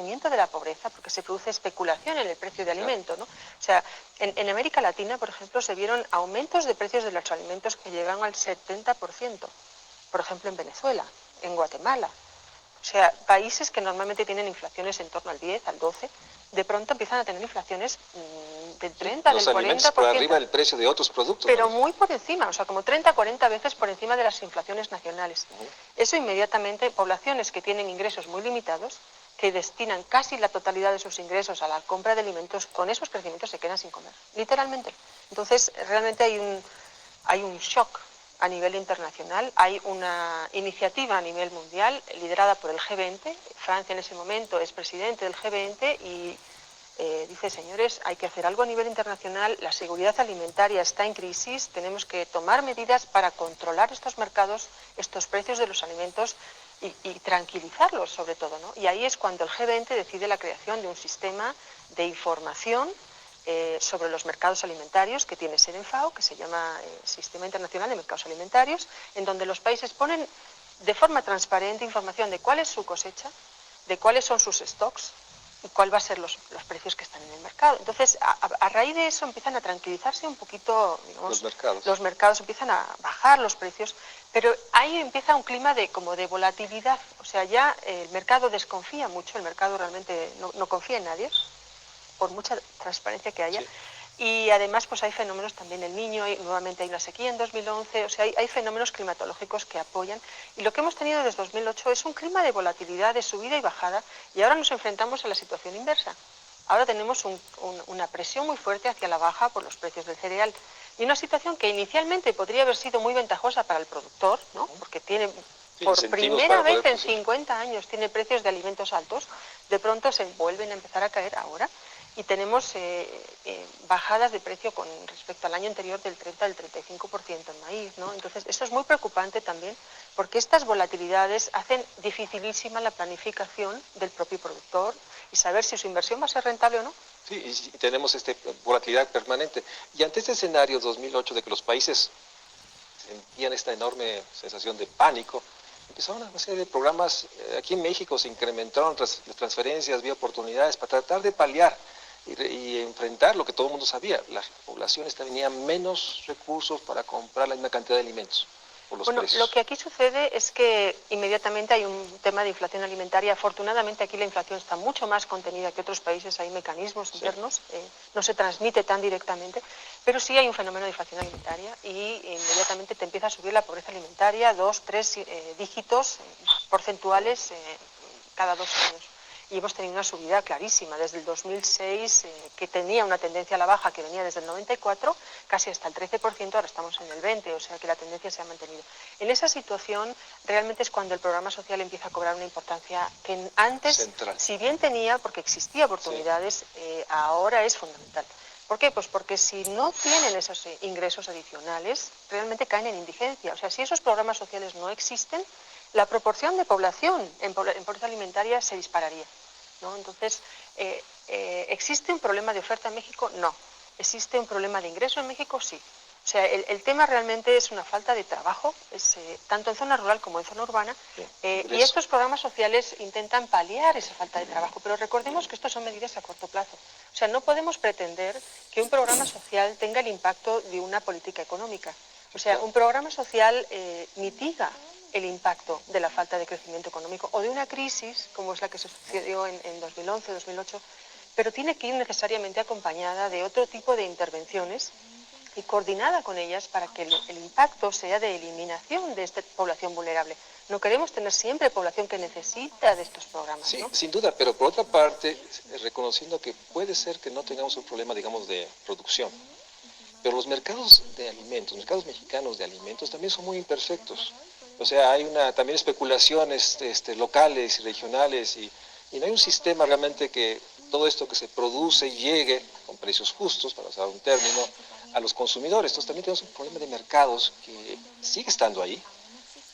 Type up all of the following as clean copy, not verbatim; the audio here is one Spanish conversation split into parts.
crecimiento de la pobreza, porque se produce especulación en el precio de alimento, ¿no? O sea, en América Latina, por ejemplo, se vieron aumentos de precios de los alimentos que llegan al 70%, por ejemplo, en Venezuela, en Guatemala. O sea, países que normalmente tienen inflaciones en torno al 10, al 12, de pronto empiezan a tener inflaciones del 30, los del 40%. alimentos por arriba del precio de otros productos. Pero ¿no? muy por encima, o sea, como 30, 40 veces por encima de las inflaciones nacionales. Eso inmediatamente, poblaciones que tienen ingresos muy limitados, que destinan casi la totalidad de sus ingresos a la compra de alimentos, con esos crecimientos se quedan sin comer, literalmente. Entonces, realmente hay un shock a nivel internacional, hay una iniciativa a nivel mundial liderada por el G20, Francia en ese momento es presidente del G20 y dice, señores, hay que hacer algo a nivel internacional, la seguridad alimentaria está en crisis, tenemos que tomar medidas para controlar estos mercados, estos precios de los alimentos y tranquilizarlos sobre todo, ¿no? Y ahí es cuando el G20 decide la creación de un sistema de información sobre los mercados alimentarios que tiene SEDENFAO, que se llama Sistema Internacional de Mercados Alimentarios, en donde los países ponen de forma transparente información de cuál es su cosecha, de cuáles son sus stocks y cuál va a ser los precios que están en el mercado. Entonces, a raíz de eso empiezan a tranquilizarse un poquito, digamos, los mercados empiezan a bajar los precios, pero ahí empieza un clima de volatilidad, o sea, ya el mercado desconfía mucho, el mercado realmente no confía en nadie, por mucha transparencia que haya. Sí. Y además pues hay fenómenos también el Niño, y nuevamente hay una sequía en 2011, o sea, hay fenómenos climatológicos que apoyan. Y lo que hemos tenido desde 2008 es un clima de volatilidad, de subida y bajada, y ahora nos enfrentamos a la situación inversa. Ahora tenemos una presión muy fuerte hacia la baja por los precios del cereal. Y una situación que inicialmente podría haber sido muy ventajosa para el productor, ¿no? Porque tiene, por primera vez en 50 años, tiene precios de alimentos altos, de pronto se vuelven a empezar a caer ahora. Y tenemos bajadas de precio con respecto al año anterior del 30 al 35% en maíz, ¿no? Entonces, eso es muy preocupante también, porque estas volatilidades hacen dificilísima la planificación del propio productor y saber si su inversión va a ser rentable o no. Sí, y tenemos esta volatilidad permanente. Y ante este escenario 2008 de que los países sentían esta enorme sensación de pánico, empezaron una serie de programas. Aquí en México se incrementaron las transferencias, había oportunidades para tratar de paliar y enfrentar lo que todo el mundo sabía. Las poblaciones tenían menos recursos para comprar la misma cantidad de alimentos. Bueno, lo que aquí sucede es que inmediatamente hay un tema de inflación alimentaria. Afortunadamente aquí la inflación está mucho más contenida que otros países, hay mecanismos internos, no se transmite tan directamente, pero sí hay un fenómeno de inflación alimentaria y inmediatamente te empieza a subir la pobreza alimentaria, 2, 3 dígitos porcentuales cada 2 años. Y hemos tenido una subida clarísima desde el 2006, que tenía una tendencia a la baja que venía desde el 94, casi hasta el 13%, ahora estamos en el 20%, o sea que la tendencia se ha mantenido. En esa situación realmente es cuando el programa social empieza a cobrar una importancia que antes, central. Si bien tenía, porque existía oportunidades, ahora es fundamental. ¿Por qué? Pues porque si no tienen esos ingresos adicionales, realmente caen en indigencia. O sea, si esos programas sociales no existen, la proporción de población en pobreza alimentaria se dispararía, ¿no? Entonces, ¿existe un problema de oferta en México? No. ¿Existe un problema de ingreso en México? Sí. O sea, el tema realmente es una falta de trabajo, tanto en zona rural como en zona urbana, y estos programas sociales intentan paliar esa falta de trabajo, pero recordemos que estos son medidas a corto plazo. O sea, no podemos pretender que un programa social tenga el impacto de una política económica. O sea, un programa social mitiga el impacto de la falta de crecimiento económico o de una crisis, como es la que sucedió en 2011, 2008, pero tiene que ir necesariamente acompañada de otro tipo de intervenciones y coordinada con ellas para que el impacto sea de eliminación de esta población vulnerable. No queremos tener siempre población que necesita de estos programas, sí, ¿no? Sin duda, pero por otra parte, reconociendo que puede ser que no tengamos un problema, digamos, de producción, pero los mercados de alimentos, mercados mexicanos de alimentos también son muy imperfectos. O sea, hay también especulaciones locales y regionales y no hay un sistema realmente que todo esto que se produce llegue con precios justos, para usar un término, a los consumidores. Entonces también tenemos un problema de mercados que sigue estando ahí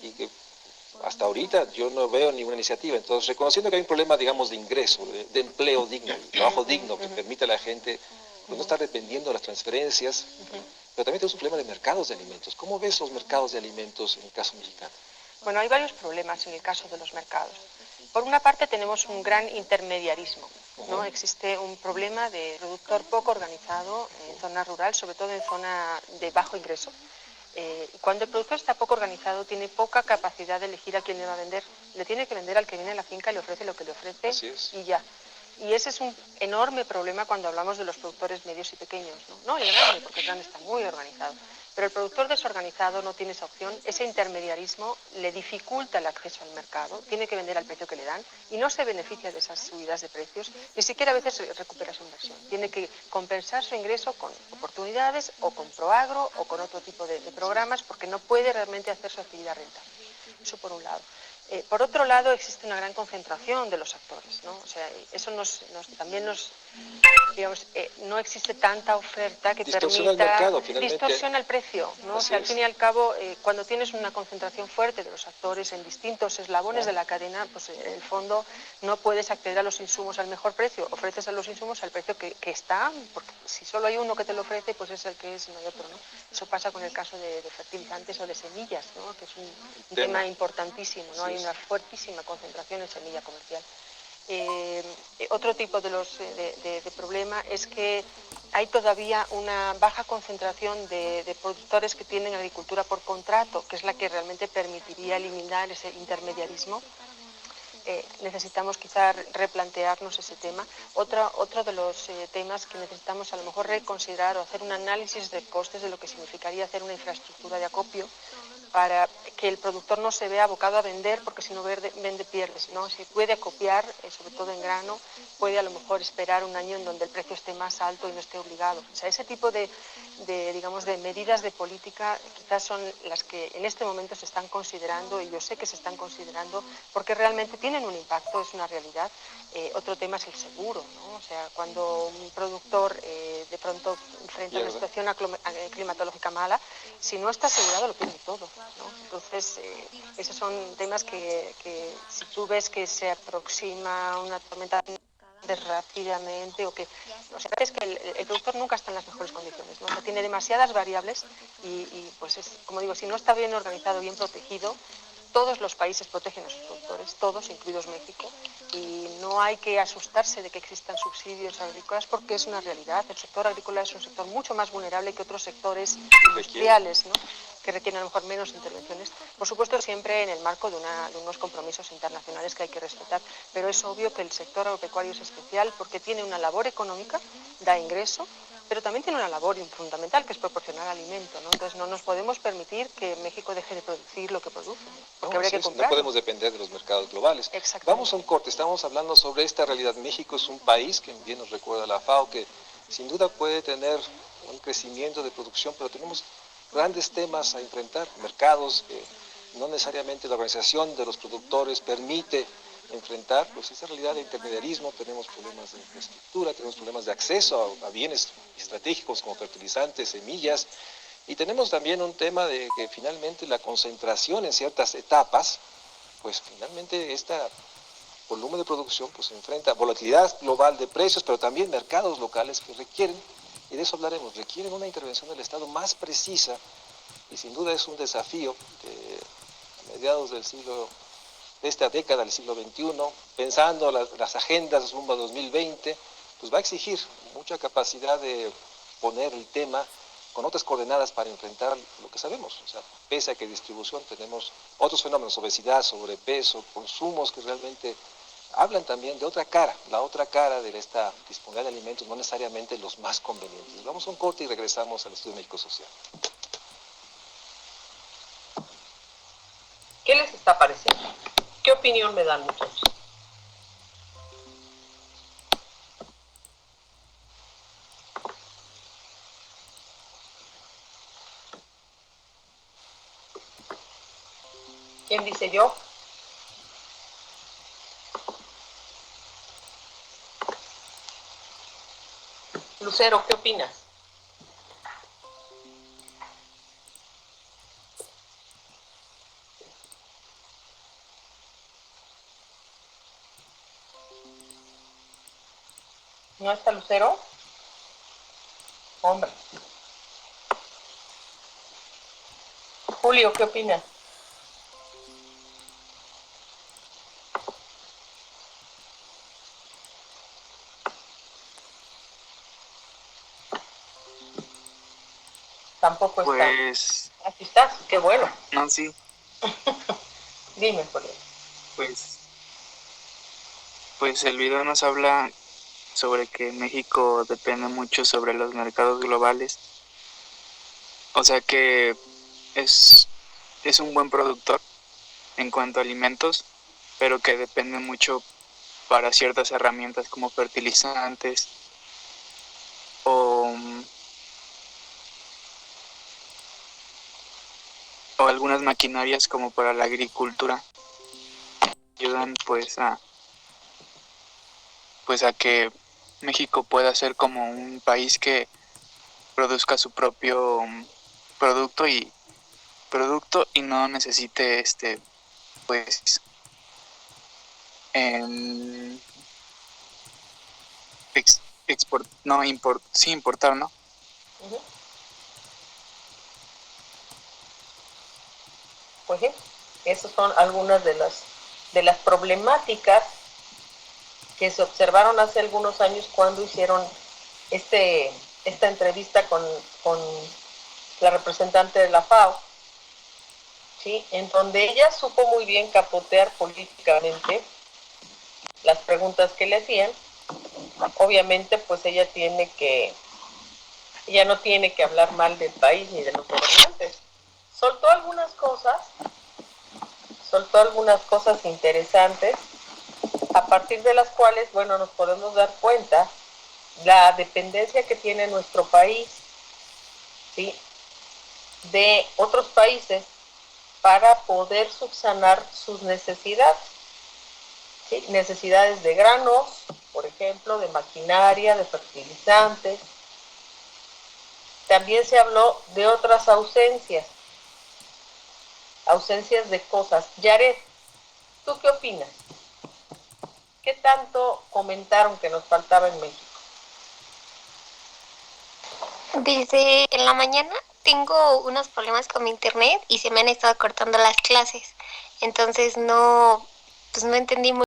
y que hasta ahorita yo no veo ninguna iniciativa. Entonces, reconociendo que hay un problema, digamos, de ingreso, de empleo digno, de trabajo digno que permita a la gente pues, no estar dependiendo de las transferencias, pero también tenemos un problema de mercados de alimentos. ¿Cómo ves los mercados de alimentos en el caso mexicano? Bueno, hay varios problemas en el caso de los mercados. Por una parte tenemos un gran intermediarismo, ¿no? Existe un problema de productor poco organizado en zona rural, sobre todo en zona de bajo ingreso. Cuando el productor está poco organizado, tiene poca capacidad de elegir a quién le va a vender. Le tiene que vender al que viene a la finca y le ofrece lo que le ofrece y ya. Y ese es un enorme problema cuando hablamos de los productores medios y pequeños, ¿no? El grande, porque el grande está muy organizado. Pero el productor desorganizado no tiene esa opción. Ese intermediarismo le dificulta el acceso al mercado, tiene que vender al precio que le dan y no se beneficia de esas subidas de precios, ni siquiera a veces recupera su inversión. Tiene que compensar su ingreso con oportunidades o con Proagro o con otro tipo de programas porque no puede realmente hacer su actividad rentable. Eso por un lado. Por otro lado, existe una gran concentración de los actores, ¿no? O sea, eso también nos, digamos, no existe tanta oferta que distorsiona el permita, mercado, finalmente. distorsiona el precio, ¿no? O sea, al fin y al cabo, cuando tienes una concentración fuerte de los actores en distintos eslabones de la cadena, pues en el fondo no puedes acceder a los insumos al mejor precio, ofreces a los insumos al precio que está, porque si solo hay uno que te lo ofrece, pues es el que es, no hay otro, ¿no? Eso pasa con el caso de fertilizantes o de semillas, ¿no? Que es un tema importantísimo, ¿no? Hay una fuertísima concentración en semilla comercial. Otro tipo de problema es que hay todavía una baja concentración de productores que tienen agricultura por contrato, que es la que realmente permitiría eliminar ese intermediarismo. Necesitamos quizá replantearnos ese tema. Otro de los temas que necesitamos a lo mejor reconsiderar o hacer un análisis de costes de lo que significaría hacer una infraestructura de acopio para que el productor no se vea abocado a vender, porque si no vende pierdes, ¿no? Si puede acopiar, sobre todo en grano, puede a lo mejor esperar un año en donde el precio esté más alto y no esté obligado. O sea, ese tipo digamos, de medidas de política quizás son las que en este momento se están considerando, y yo sé que se están considerando, porque realmente tienen un impacto, es una realidad. Otro tema es el seguro, ¿no? O sea, cuando un productor de pronto enfrenta una situación climatológica mala, si no está asegurado lo pierde todo, ¿no? Entonces, esos son temas que si tú ves que se aproxima una tormenta rápidamente o sea, es que el productor nunca está en las mejores condiciones, ¿no? O sea, tiene demasiadas variables y pues es, como digo, si no está bien organizado, bien protegido, todos los países protegen a sus productores, todos, incluidos México, y no hay que asustarse de que existan subsidios agrícolas porque es una realidad. El sector agrícola es un sector mucho más vulnerable que otros sectores industriales, ¿no? Que requieren a lo mejor menos intervenciones. Por supuesto, siempre en el marco de unos compromisos internacionales que hay que respetar, pero es obvio que el sector agropecuario es especial porque tiene una labor económica, da ingreso, pero también tiene una labor fundamental que es proporcionar alimento, ¿no? Entonces no nos podemos permitir que México deje de producir lo que produce, porque habría que comprarlo. No podemos depender de los mercados globales. Vamos a un corte, estamos hablando sobre esta realidad. México es un país que bien nos recuerda la FAO, que sin duda puede tener un crecimiento de producción, pero tenemos grandes temas a enfrentar, mercados que no necesariamente la organización de los productores permite enfrentar, pues esa realidad de intermediarismo. Tenemos problemas de infraestructura, tenemos problemas de acceso a bienes estratégicos como fertilizantes, semillas, y tenemos también un tema de que finalmente la concentración en ciertas etapas, pues finalmente este volumen de producción pues enfrenta volatilidad global de precios, pero también mercados locales que requieren, y de eso hablaremos, requieren una intervención del Estado más precisa, y sin duda es un desafío de mediados de esta década del siglo XXI, pensando las agendas rumbo a 2020, pues va a exigir mucha capacidad de poner el tema con otras coordenadas para enfrentar lo que sabemos. O sea, pese a que distribución tenemos otros fenómenos, obesidad, sobrepeso, consumos que realmente hablan también de otra cara, la otra cara de esta disponibilidad de alimentos, no necesariamente los más convenientes. Vamos a un corte y regresamos al Estudio México Social. ¿Qué les está pareciendo? ¿Qué opinión me dan, muchachos? ¿Quién dice yo? Lucero, ¿qué opinas? ¿No está Lucero? Hombre. Julio, ¿qué opinas? Tampoco está. Pues, Aquí estás, qué bueno. no, sí, Dime, Julián. pues, pues el video nos habla sobre que México depende mucho sobre los mercados globales. O sea que es un buen productor en cuanto a alimentos, pero que depende mucho para ciertas herramientas como fertilizantes o, o algunas maquinarias como para la agricultura. Ayudan pues a que México pueda ser como un país que produzca su propio producto y no necesite pues em, sí, importar, ¿no? Ujú. Pues sí, esas son algunas de las problemáticas que se observaron hace algunos años cuando hicieron esta entrevista con la representante de la FAO, ¿sí? En donde ella supo muy bien capotear políticamente las preguntas que le hacían. Obviamente, pues ella no tiene que hablar mal del país ni de los gobernantes. Soltó algunas cosas interesantes, a partir de las cuales, bueno, nos podemos dar cuenta la dependencia que tiene nuestro país, ¿sí?, de otros países para poder subsanar sus necesidades, ¿sí? Necesidades de granos, por ejemplo, de maquinaria, de fertilizantes. También se habló de otras ausencias de cosas. Yaret, ¿tú qué opinas? ¿Qué tanto comentaron que nos faltaba en México? Desde en la mañana tengo unos problemas con mi internet y se me han estado cortando las clases. Entonces no entendí muy